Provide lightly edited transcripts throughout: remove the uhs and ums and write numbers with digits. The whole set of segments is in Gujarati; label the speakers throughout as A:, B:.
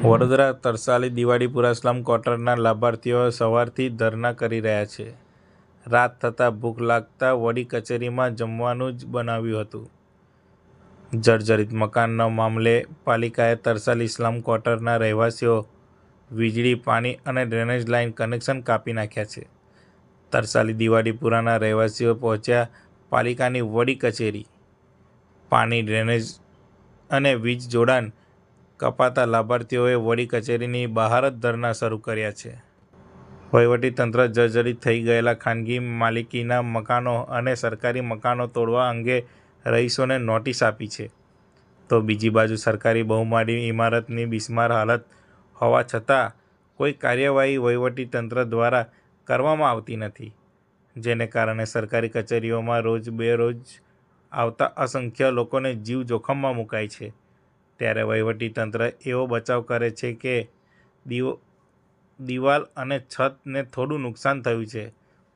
A: વડોદરા તરસાલી દિવાળીપુરા સ્લમ ક્વાર્ટરના લાભાર્થીઓ સવારથી ધરણા કરી રહ્યા છે. રાત થતાં ભૂખ લાગતા વડી કચેરીમાં જમવાનું જ બનાવ્યું હતું. જર્જરિત મકાનના મામલે પાલિકાએ તરસાલી સ્લમ ક્વાર્ટરના રહેવાસીઓ વીજળી, પાણી અને ડ્રેનેજ લાઇન કનેક્શન કાપી નાખ્યા છે. તરસાલી દિવાળીપુરાના રહેવાસીઓ પહોંચ્યા પાલિકાની વડી કચેરી. પાણી, ડ્રેનેજ અને વીજ જોડાણ કપાતા લાભાર્થીઓએ વડી કચેરીની બહાર જ ધરણા શરૂ કર્યા છે. વહીવટીતંત્ર જર્જરિત થઈ ગયેલા ખાનગી માલિકીના મકાનો અને સરકારી મકાનો તોડવા અંગે રહીશોને નોટિસ આપી છે, તો બીજી બાજુ સરકારી બહુમાળી ઇમારતની બિસ્માર હાલત હોવા છતાં કોઈ કાર્યવાહી વહીવટીતંત્ર દ્વારા કરવામાં આવતી નથી, જેને કારણે સરકારી કચેરીઓમાં રોજ-બેરોજ આવતા અસંખ્ય લોકોને જીવ જોખમમાં મુકાય છે. ત્યારે વહીવટીતંત્ર એવો બચાવ કરે છે કે દિવાલ અને છતને થોડું નુકસાન થયું છે,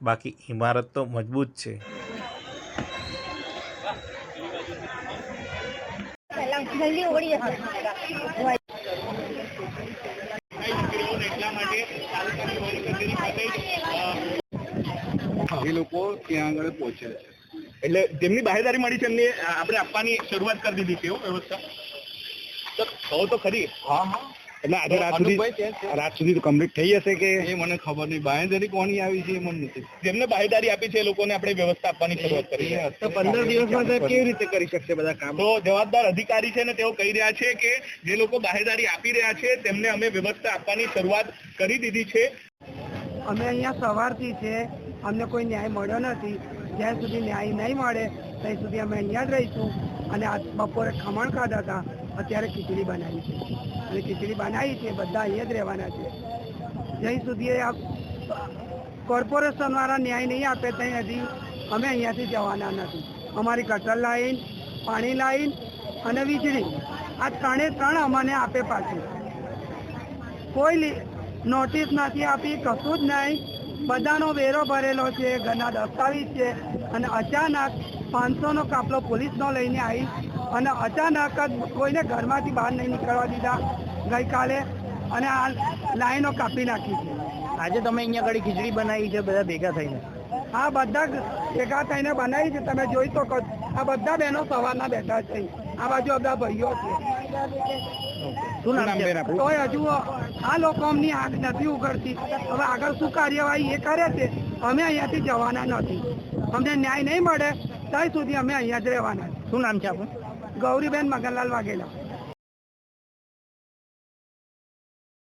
A: બાકી ઇમારત તો મજબૂત છે.
B: એ લોકો ત્યાં આગળ પહોંચ્યા છે, એટલે જેમની બાહેદારી મળી છે એમને આપણે આપવાની શરૂઆત કરી દીધી છે. એવું વ્યવસ્થા તો કહો તો ખરી. હા હા, એટલે આજે રાત સુધી કમ્પ્લીટ થઈ જશે કે એ મને ખબર નહીં. બાહેદારી કોની આવી છે એ મને નથી. જેમને બાહેદારી આપી છે એ લોકોને આપણે વ્યવસ્થા આપવાની શરૂઆત કરી છે. તો 15 દિવસમાં કેવી રીતે કરી શકશે બધા કામ? તો જવાબદાર અધિકારી છે ને તેઓ કહી રહ્યા છે કે જે લોકો બાહેદારી આપી રહ્યા છે તેમને અમે વ્યવસ્થા આપવાની શરૂઆત કરી દીધી છે.
C: અમે અહીંયા સવારથી છે, અમને કોઈ ન્યાય મળ્યો નથી. જ્યાં સુધી ન્યાય નહીં મળે ત્યાં સુધી અમે અહીંયા જ રહીશું. અને આ બપોરે ખમણ ખાધા હતા, અત્યારે ખીચડી બનાવી છે અને ખીચડી બનાવી છે, બધા અહીંયા જ રહેવાના છે. જ્યાં સુધી આ કોર્પોરેશનવાળા ન્યાય નહીં આપે ત્યાં હજી અમે અહીંયાથી જવાના નથી. અમારી ગટર લાઈન, પાણી લાઈન અને વીજળી, આ ત્રણ અમને આપે પાછું. કોઈ નોટિસ નથી આપી, કશું જ નહીં. બધાનો વેરો ભરેલો છે, ઘરના દસ્તાવેજ છે, અને અચાનક 500નો કાફલો પોલીસનો લઈને આવી અને અચાનક જ કોઈને ઘરમાંથી બહાર નહીં નીકળવા દીધા ગઈકાલે, અને આ લાઈનો કાપી નાખી છે.
D: આજે તમે અહીંયા ઘડી ખીચડી બનાવી છે બધા ભેગા થઈને?
C: આ બધા ભેગા થઈને બનાવી છે, તમે જોઈ શકો. આ બધા બહેનો સવારના બેઠા છે, આ બાજુ બધા ભાઈઓ છે.
D: શું નામ છે?
C: તોય હજુ આ લોકો અમની આંખ નથી ઉઘડતી. હવે આગળ શું કાર્યવાહી એ કરે છે, અમે અહીંયાથી જવાના નથી. અમને ન્યાય નહીં મળે ત્યાં સુધી અમે અહીંયા જ રહેવાના.
D: શું નામ છે આપણું?
C: ગૌરીબેન મગનલાલ વાઘેલા.